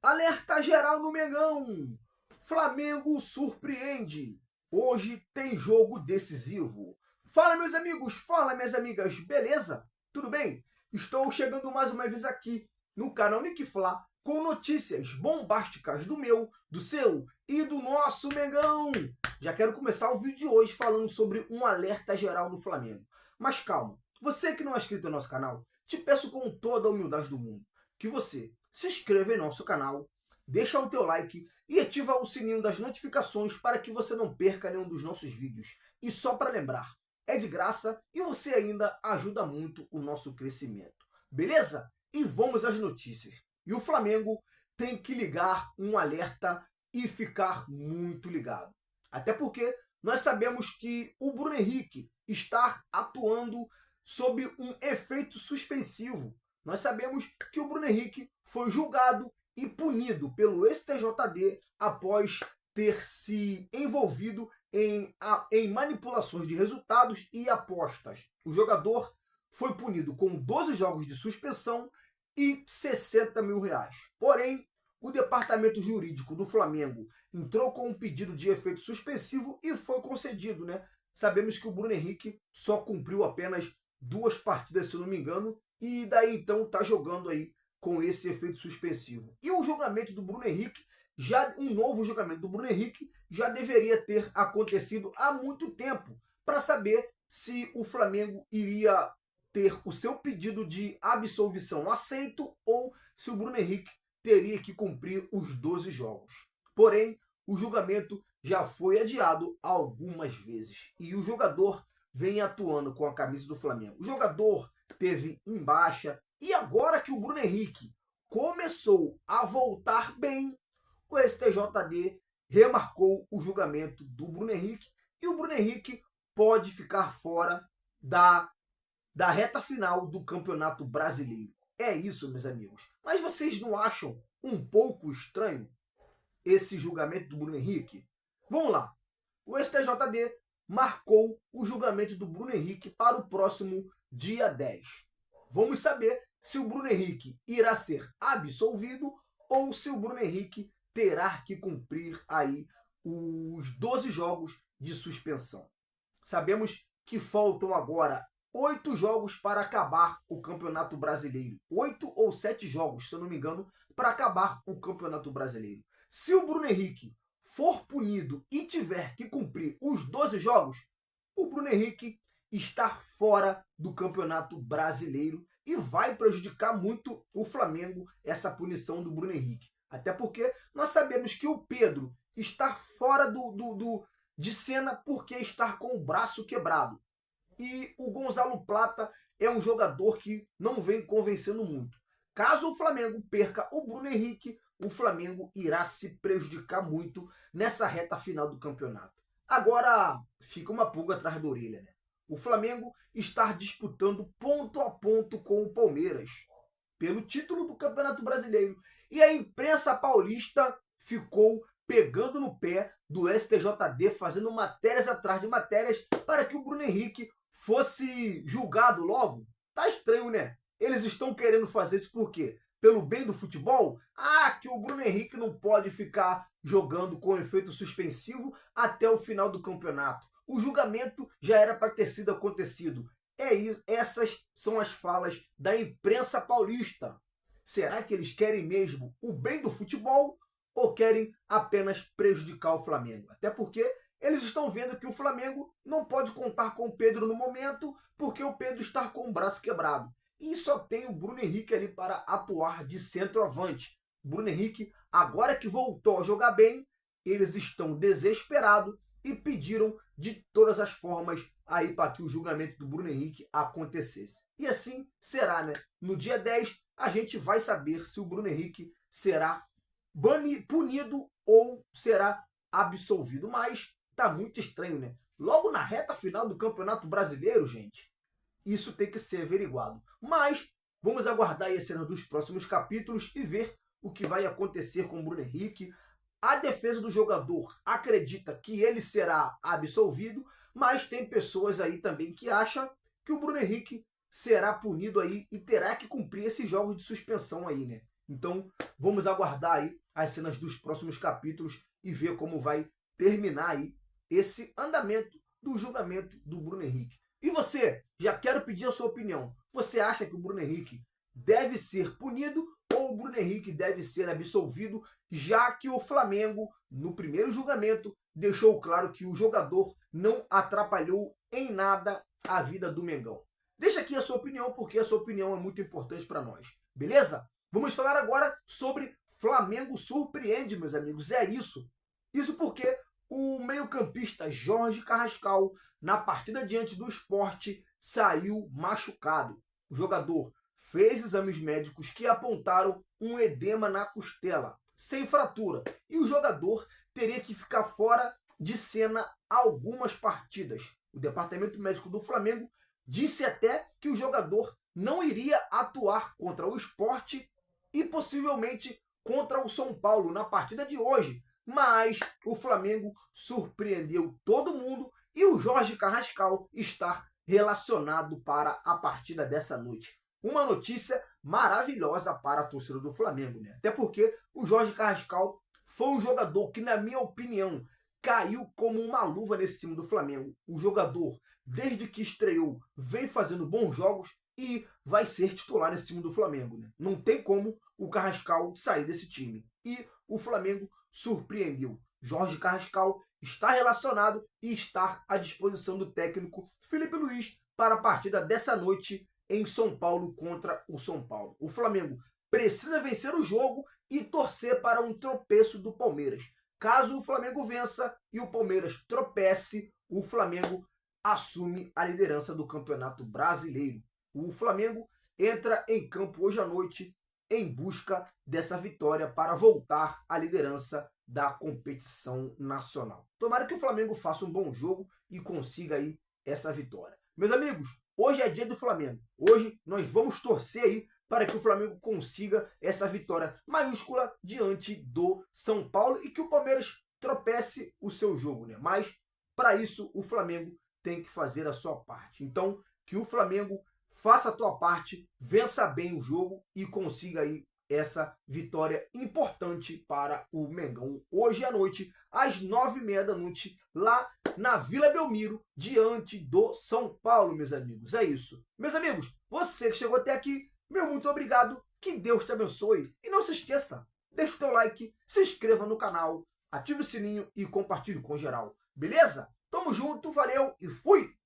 Alerta geral no Mengão. Flamengo surpreende. Hoje tem jogo decisivo. Fala, meus amigos, fala, minhas amigas, beleza? Tudo bem? Estou chegando mais uma vez aqui no canal Nick Fla com notícias bombásticas do meu, do seu e do nosso Mengão. Já quero começar o vídeo de hoje falando sobre um alerta geral no Flamengo. Mas calma, você que não é inscrito no nosso canal, te peço com toda a humildade do mundo que você se inscreva em nosso canal, deixa o teu like e ativa o sininho das notificações para que você não perca nenhum dos nossos vídeos. E só para lembrar, é de graça e você ainda ajuda muito o nosso crescimento. Beleza? E vamos às notícias. E o Flamengo tem que ligar um alerta e ficar muito ligado. Até porque nós sabemos que o Bruno Henrique está atuando sob um efeito suspensivo. Nós sabemos que o Bruno Henrique foi julgado e punido pelo STJD após ter se envolvido em manipulações de resultados e apostas. O jogador foi punido com 12 jogos de suspensão e 60 mil reais. Porém, o departamento jurídico do Flamengo entrou com um pedido de efeito suspensivo e foi concedido, né? Sabemos que o Bruno Henrique só cumpriu apenas 2 partidas, se eu não me engano, e daí então está jogando aí com esse efeito suspensivo. E o julgamento do Bruno Henrique, um novo julgamento do Bruno Henrique, já deveria ter acontecido há muito tempo, para saber se o Flamengo iria ter o seu pedido de absolvição aceito ou se o Bruno Henrique teria que cumprir os 12 jogos. Porém, o julgamento já foi adiado algumas vezes e o jogador vem atuando com a camisa do Flamengo. O jogador teve em baixa e agora que o Bruno Henrique começou a voltar bem, o STJD remarcou o julgamento do Bruno Henrique e o Bruno Henrique pode ficar fora da reta final do Campeonato Brasileiro. É isso, meus amigos. Mas vocês não acham um pouco estranho esse julgamento do Bruno Henrique? Vamos lá. O STJD marcou o julgamento do Bruno Henrique para o próximo dia 10. Vamos saber se o Bruno Henrique irá ser absolvido ou se o Bruno Henrique terá que cumprir aí os 12 jogos de suspensão. Sabemos que faltam agora 8 jogos para acabar o Campeonato Brasileiro. 8 ou 7 jogos, se eu não me engano, para acabar o Campeonato Brasileiro. Se o Bruno Henrique for punido e tiver que cumprir os 12 jogos, o Bruno Henrique está fora do Campeonato Brasileiro e vai prejudicar muito o Flamengo essa punição do Bruno Henrique. Até porque nós sabemos que o Pedro está fora de cena porque está com o braço quebrado. E o Gonzalo Plata é um jogador que não vem convencendo muito. Caso o Flamengo perca o Bruno Henrique, o Flamengo irá se prejudicar muito nessa reta final do campeonato. Agora fica uma pulga atrás da orelha, né? O Flamengo está disputando ponto a ponto com o Palmeiras pelo título do Campeonato Brasileiro. E a imprensa paulista ficou pegando no pé do STJD, fazendo matérias atrás de matérias para que o Bruno Henrique fosse julgado logo. Tá estranho, né? Eles estão querendo fazer isso por quê? Pelo bem do futebol? Que o Bruno Henrique não pode ficar jogando com efeito suspensivo até o final do campeonato. O julgamento já era para ter sido acontecido. É isso, essas são as falas da imprensa paulista. Será que eles querem mesmo o bem do futebol ou querem apenas prejudicar o Flamengo? Até porque eles estão vendo que o Flamengo não pode contar com o Pedro no momento porque o Pedro está com o braço quebrado. E só tem o Bruno Henrique ali para atuar de centroavante. Bruno Henrique, agora que voltou a jogar bem, eles estão desesperados e pediram de todas as formas aí para que o julgamento do Bruno Henrique acontecesse. E assim será, né? No dia 10, a gente vai saber se o Bruno Henrique será punido ou será absolvido. Mas tá muito estranho, né? Logo na reta final do Campeonato Brasileiro, gente, isso tem que ser averiguado. Mas vamos aguardar aí a cena dos próximos capítulos e ver o que vai acontecer com o Bruno Henrique. A defesa do jogador acredita que ele será absolvido, mas tem pessoas aí também que acham que o Bruno Henrique será punido aí e terá que cumprir esses jogos de suspensão aí, né? Então, vamos aguardar aí as cenas dos próximos capítulos e ver como vai terminar aí esse andamento do julgamento do Bruno Henrique. E você, já quero pedir a sua opinião. Você acha que o Bruno Henrique deve ser punido ou o Bruno Henrique deve ser absolvido, já que o Flamengo, no primeiro julgamento, deixou claro que o jogador não atrapalhou em nada a vida do Mengão? Deixa aqui a sua opinião, porque a sua opinião é muito importante para nós. Beleza? Vamos falar agora sobre Flamengo surpreende, meus amigos. É isso. Isso porque o meio-campista Jorge Carrascal, na partida diante do Sport, saiu machucado. O jogador fez exames médicos que apontaram um edema na costela, sem fratura, e o jogador teria que ficar fora de cena algumas partidas. O departamento médico do Flamengo disse até que o jogador não iria atuar contra o Sport e possivelmente contra o São Paulo na partida de hoje. Mas o Flamengo surpreendeu todo mundo e o Jorge Carrascal está relacionado para a partida dessa noite. Uma notícia maravilhosa para a torcida do Flamengo, né? Até porque o Jorge Carrascal foi um jogador que, na minha opinião, caiu como uma luva nesse time do Flamengo. O jogador, desde que estreou, vem fazendo bons jogos e vai ser titular nesse time do Flamengo, né? Não tem como o Carrascal sair desse time. E o Flamengo surpreendeu. Jorge Carrascal está relacionado e está à disposição do técnico Felipe Luiz para a partida dessa noite em São Paulo contra o São Paulo. O Flamengo precisa vencer o jogo e torcer para um tropeço do Palmeiras. Caso o Flamengo vença e o Palmeiras tropece, o Flamengo assume a liderança do Campeonato Brasileiro. O Flamengo entra em campo hoje à noite em busca dessa vitória para voltar à liderança da competição nacional. Tomara que o Flamengo faça um bom jogo e consiga aí essa vitória. Meus amigos, hoje é dia do Flamengo. Hoje nós vamos torcer aí para que o Flamengo consiga essa vitória maiúscula diante do São Paulo e que o Palmeiras tropece o seu jogo, né? Mas para isso o Flamengo tem que fazer a sua parte. Então, que o Flamengo faça a tua parte, vença bem o jogo e consiga aí essa vitória importante para o Mengão hoje à noite, às 9h30 da noite, lá na Vila Belmiro, diante do São Paulo, meus amigos. É isso. Meus amigos, você que chegou até aqui, meu muito obrigado, que Deus te abençoe. E não se esqueça, deixa o teu like, se inscreva no canal, ative o sininho e compartilhe com geral. Beleza? Tamo junto, valeu e fui!